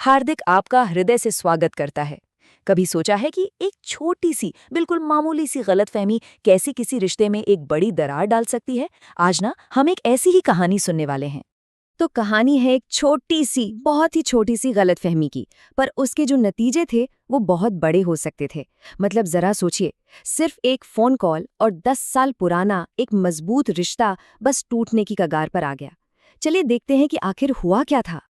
हार्दिक आपका हृदय से स्वागत करता है। कभी सोचा है कि एक छोटी सी, बिल्कुल मामूली सी गलतफहमी कैसे किसी रिश्ते में एक बड़ी दरार डाल सकती है? आज ना हम एक ऐसी ही कहानी सुनने वाले हैं। तो कहानी है एक छोटी सी, बहुत ही छोटी सी गलतफहमी की, पर उसके जो नतीजे थे वो बहुत बड़े हो सकते थे। मतलब जरा सोचिए, सिर्फ एक फोन कॉल और 10 साल पुराना एक मजबूत रिश्ता बस टूटने की कगार पर आ गया। चलिए देखते हैं कि आखिर हुआ क्या था।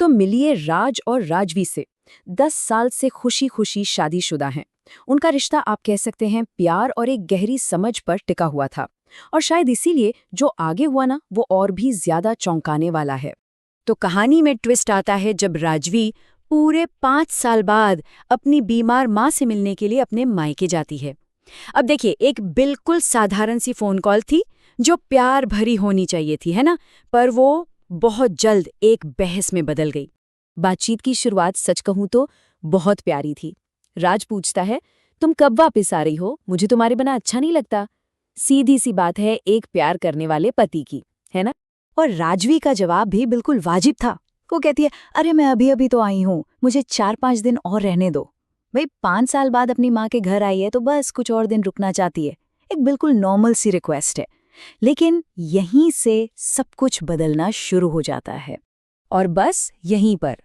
तो मिलिए राज और राजवी से। 10 साल से खुशी खुशी शादीशुदा हैं। उनका रिश्ता आप कह सकते हैं प्यार और एक गहरी समझ पर टिका हुआ था। और शायद इसीलिए जो आगे हुआ ना वो और भी ज्यादा चौंकाने वाला है। तो कहानी में ट्विस्ट आता है जब राजवी पूरे 5 साल बाद अपनी बीमार माँ से मिलने के लिए अपने मायके जाती है। अब देखिए, एक बिल्कुल साधारण सी फोन कॉल थी जो प्यार भरी होनी चाहिए थी, है ना? पर वो बहुत जल्द एक बहस में बदल गई। बातचीत की शुरुआत सच कहूं तो बहुत प्यारी थी। राज पूछता है, तुम कब वापस आ रही हो? मुझे तुम्हारे बिना अच्छा नहीं लगता। सीधी सी बात है एक प्यार करने वाले पति की, है ना? और राजवी का जवाब भी बिल्कुल वाजिब था। वो कहती है, अरे मैं अभी अभी तो आई हूँ, मुझे 4-5 दिन और रहने दो। भाई 5 साल बाद अपनी माँ के घर आई है तो बस कुछ और दिन रुकना चाहती है। एक बिल्कुल नॉर्मल सी रिक्वेस्ट है। लेकिन यहीं से सब कुछ बदलना शुरू हो जाता है। और बस यहीं पर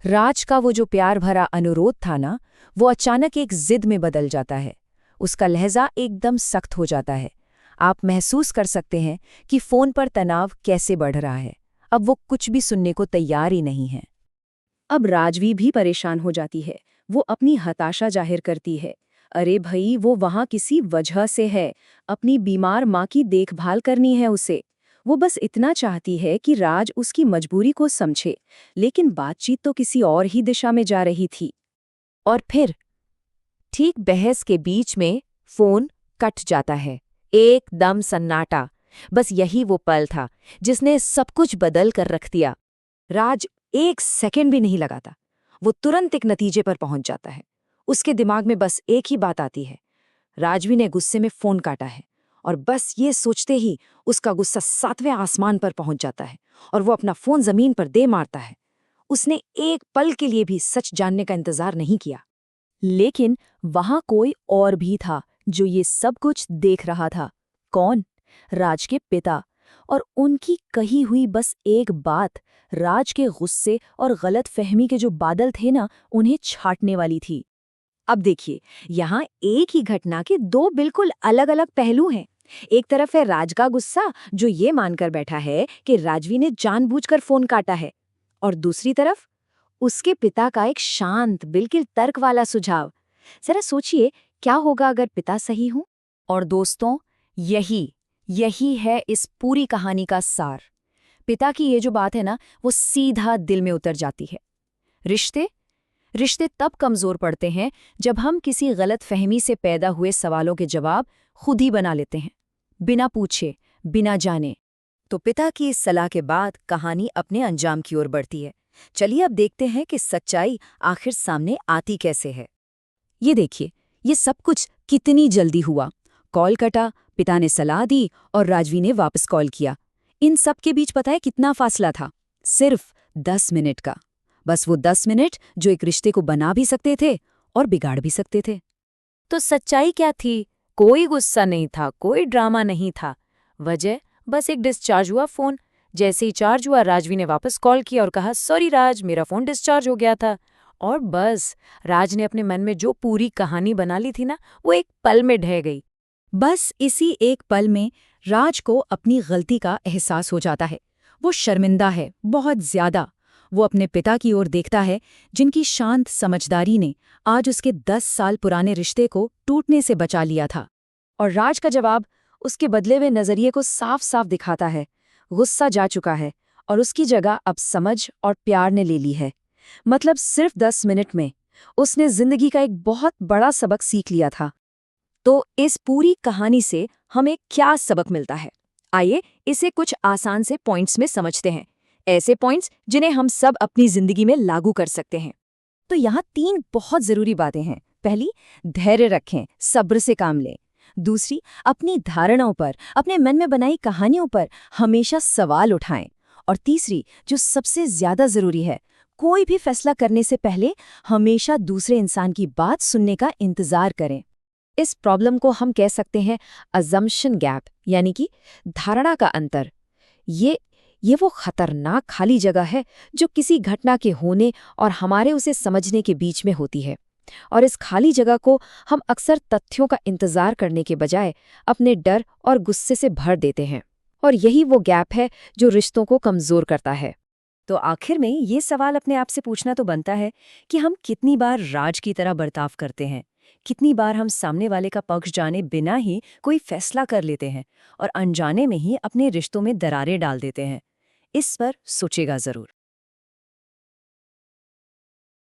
राज का वो जो प्यार भरा अनुरोध था ना, वो अचानक एक जिद में बदल जाता है। उसका लहजा एकदम सख्त हो जाता है। आप महसूस कर सकते हैं कि फोन पर तनाव कैसे बढ़ रहा है। अब वो कुछ भी सुनने को तैयार ही नहीं है। अब राजवी भी परेशान हो जाती है। वो अपनी हताशा जाहिर करती है। अरे भई, वो वहां किसी वजह से है। अपनी बीमार माँ की देखभाल करनी है उसे। वो बस इतना चाहती है कि राज उसकी मजबूरी को समझे। लेकिन बातचीत तो किसी और ही दिशा में जा रही थी। और फिर ठीक बहस के बीच में फोन कट जाता है। एकदम सन्नाटा। बस यही वो पल था जिसने सब कुछ बदल कर रख दिया। राज एक सेकंड भी नहीं लगाता। वो तुरंत एक नतीजे पर पहुंच जाता है। उसके दिमाग में बस एक ही बात आती है। राजवी ने गुस्से में फोन काटा है। और बस ये सोचते ही उसका गुस्सा 7वें आसमान पर पहुंच जाता है और वो अपना फोन जमीन पर दे मारता है। उसने एक पल के लिए भी सच जानने का इंतजार नहीं किया। लेकिन वहां कोई और भी था जो ये सब कुछ देख रहा था। कौन? राज के पिता। और उनकी कही हुई बस एक बात राज के गुस्से और गलतफहमी के जो बादल थे ना, उन्हें छाटने वाली थी। अब देखिए, यहाँ एक ही घटना के दो बिल्कुल अलग अलग पहलू हैं। एक तरफ है राज का गुस्सा जो ये मानकर बैठा है कि राजवी ने जानबूझकर फोन काटा है, और दूसरी तरफ उसके पिता का एक शांत, बिल्कुल तर्क वाला सुझाव। जरा सोचिए, क्या होगा अगर पिता सही हों? और दोस्तों, यही यही है इस पूरी कहानी का सार। पिता की ये जो बात है ना, वो सीधा दिल में उतर जाती है। रिश्ते रिश्ते तब कमजोर पड़ते हैं जब हम किसी गलत फहमी से पैदा हुए सवालों के जवाब खुद ही बना लेते हैं, बिना पूछे, बिना जाने। तो पिता की इस सलाह के बाद कहानी अपने अंजाम की ओर बढ़ती है। चलिए अब देखते हैं कि सच्चाई आखिर सामने आती कैसे है। ये देखिए, ये सब कुछ कितनी जल्दी हुआ। कॉल कटा, पिता ने सलाह दी और राजवी ने वापस कॉल किया। इन सब के बीच पता है कितना फासला था? सिर्फ 10 मिनट का। बस वो 10 मिनट जो एक रिश्ते को बना भी सकते थे और बिगाड़ भी सकते थे। तो सच्चाई क्या थी? कोई गुस्सा नहीं था, कोई ड्रामा नहीं था। वजह बस एक डिस्चार्ज हुआ फोन। जैसे ही चार्ज हुआ, राजवी ने वापस कॉल किया और कहा, सॉरी राज, मेरा फोन डिस्चार्ज हो गया था। और बस राज ने अपने मन में जो पूरी कहानी बना ली थी ना, वो एक पल में ढह गई। बस इसी एक पल में राज को अपनी गलती का एहसास हो जाता है। वो शर्मिंदा है, बहुत ज्यादा। वो अपने पिता की ओर देखता है जिनकी शांत समझदारी ने आज उसके 10 साल पुराने रिश्ते को टूटने से बचा लिया था। और राज का जवाब उसके बदले हुए नजरिए को साफ साफ दिखाता है। गुस्सा जा चुका है और उसकी जगह अब समझ और प्यार ने ले ली है। मतलब सिर्फ 10 मिनट में उसने जिंदगी का एक बहुत बड़ा सबक सीख लिया था। तो इस पूरी कहानी से हमें क्या सबक मिलता है? आइए इसे कुछ आसान से पॉइंट्स में समझते हैं। ऐसे पॉइंट्स जिन्हें हम सब अपनी जिंदगी में लागू कर सकते हैं। तो यहाँ 3 बहुत जरूरी बातें हैं। पहली, धैर्य रखें, सब्र से काम लें। दूसरी, अपनी धारणाओं पर, अपने मन में बनाई कहानियों पर हमेशा सवाल उठाएं। और तीसरी, जो सबसे ज्यादा जरूरी है, कोई भी फैसला करने से पहले हमेशा दूसरे इंसान की बात सुनने का इंतजार करें। इस प्रॉब्लम को हम कह सकते हैं अजम्पशन गैप, यानी कि धारणा का अंतर। ये वो खतरनाक खाली जगह है जो किसी घटना के होने और हमारे उसे समझने के बीच में होती है। और इस खाली जगह को हम अक्सर तथ्यों का इंतजार करने के बजाय अपने डर और गुस्से से भर देते हैं। और यही वो गैप है जो रिश्तों को कमज़ोर करता है। तो आखिर में ये सवाल अपने आप से पूछना तो बनता है कि हम कितनी बार राज की तरह बर्ताव करते हैं, कितनी बार हम सामने वाले का पक्ष जाने बिना ही कोई फैसला कर लेते हैं और अनजाने में ही अपने रिश्तों में दरारें डाल देते हैं। इस पर सोचेगा जरूर।